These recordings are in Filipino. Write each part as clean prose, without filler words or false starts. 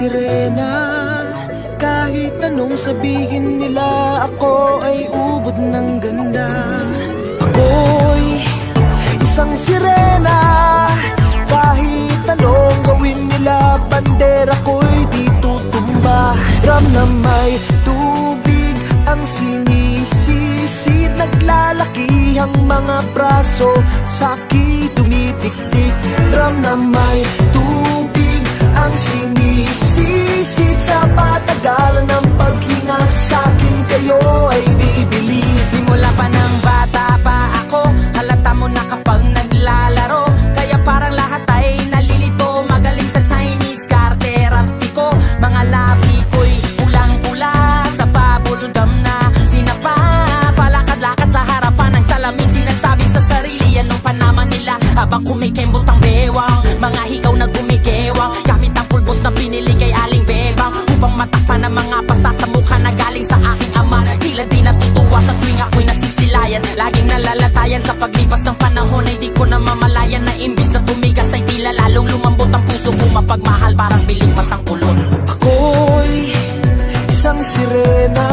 sirena. Kahit anong sabihin nila, ako ay ubod ng ganda. Ako'y isang sirena. Kahit anong gawin nila, bandera ko'y di tutumba. Ram na may tubig ang sinisisid, naglalaki ang mga braso, sa'ki tumitiktik. Ram na may tubig ang sinisisid, sa patagalan ng paghinga, sa'kin kayo ay bibili. Simula pa ng bata pa ako, halata mo na kapag naglalaro, kaya parang lahat ay nalilito. Magaling sa Chinese karterapi ko, mga labi ko'y pulang-pula, sa pabuldam na sinapa. Palakad-lakad sa harapan ng salamin, sinasabi sa sarili anong panaman nila, habang kumikembot ang bewang, mga hikaw na gumigewang, gamit ang pulbos na binili kay Aling Bebang, upang matakpan ang mga pasa sa mukha na galing sa aking ama. Tila di natutuwa sa tuwing ako'y nasisilayan, laging nalalatayan sa paglipas ng panahon, ay di ko na mamalayan na imbis na tumigas ay tila lalong lumambot ang puso ko, mapagmahal parang bilipat ang kulot. Ako'y isang sirena.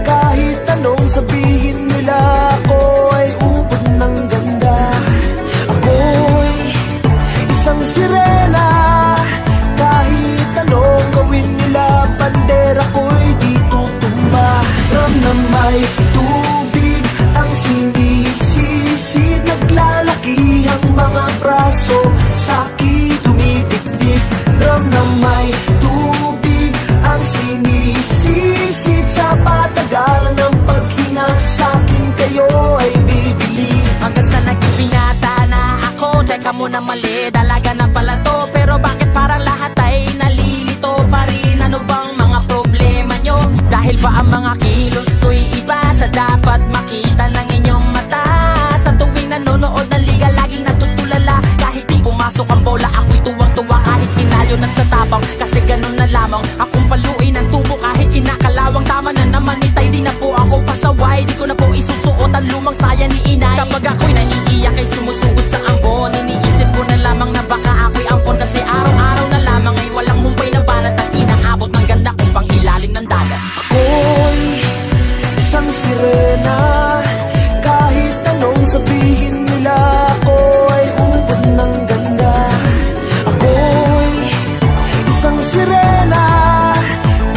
Kahit anong sabihin nila, ako ay ubod ng ganda. Ako'y isang sirena. Kahit anong gawin nila, bandera ko'y di tutumba. Ram na may tubig ang sinisisid, naglalaki ang mga braso, sa'ki tumitiktik. Ram na may tubig ang sinisisid, sa patagalan ng paghinga, sa'kin kayo ay bibili. Hanggang sa naging binata na ako, teka muna mali, dalaga na pala to, pero bakit parang lahat ay nalilito pa rin? Ano bang mga problema nyo? Dahil ba ang mga kilos ko'y iba sa dapat makita ng inyong mata? Sa tuwing nanonood ng liga, laging natutulala. Kahit di pumasok ang bola, ako'y tuwang-tuwa kahit tinalo na sa tabang, kasi ganun na lamang akong paluin ang tubo kahit kinakalawang. Tama na naman itay, di na po ako pasaway, di ko na po isusuot ang lumang saya ni inay. Kapag ako'y naiiyak ay sumusugod sa ambon, iniisip ko na lamang na baka ako'y ampon, kasi araw-araw na lamang ay walang humpay na banat ang inaabot ng ganda kong pang ilalim ng dagat. Ako'y isang sirena. Kahit anong sabihin nila, ako ay ubod ng ganda. Ako'y isang sirena.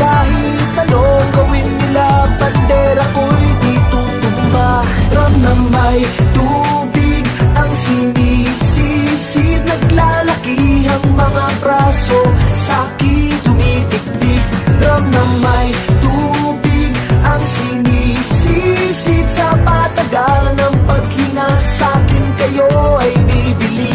Kahit anong gawin nila, bandera ko'y di tutumba. Ram na may tubig ang sinisisid, naglalaki ang mga braso, sa'ki tumitiktik. Ram na may tubig ang sinisisid, sa patagalan ng paghinga, sa'kin kayo ay bibili.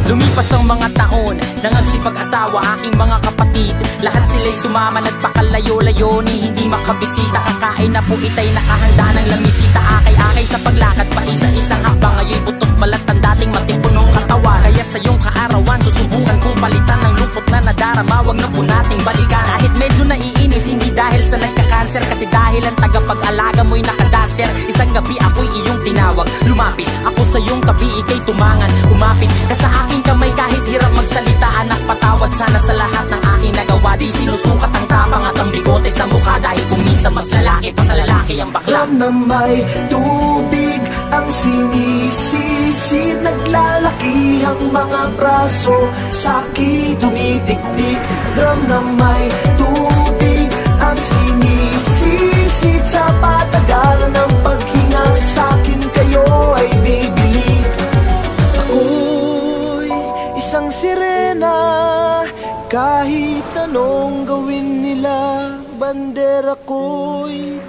Lumipas ang mga taon, nangagsipag-asawa aking mga kapatid. Lahat sila'y sumama, nagpakalayo-layo ni hindi makabisita. Kakain na po itay nakahanda ng lamisita. Akay-akay sa paglakad pa isa-isang hakbang, ngayon butot balat ang dating matipunong katawan. Kaya sa iyong kaarawan, susubukan kong palitan ng lungkot na nadarama. Wag na po nating balikan, kahit medyo naiinis, hindi dahil sa nagka-cancer, kasi dahil ang tagapag-alaga mo'y nakadaster. Isang gabi ako'y iyong tinawag, lumapit ako sa iyong tabi, ikay tumangan, kumapit ka sa aking kamay. Kahit hirap magsalita, anak, patawad sana sa lahat ng aking nagawa. Di sinusukat ang tapang at ang bigote sa mukha, dahil kung minsan mas lalaki pa sa lalaki ang bakla. Ram na may tubig ang sinisisid, naglalaki ang mga braso, sa'ki tumitiktik. Ram na may tubig ang sinisisid, sa patagalan ng paghinga, sa'kin kayo ay bibili. Ako'y isang sirena. Kahit anong gawin nila, bandera ko'y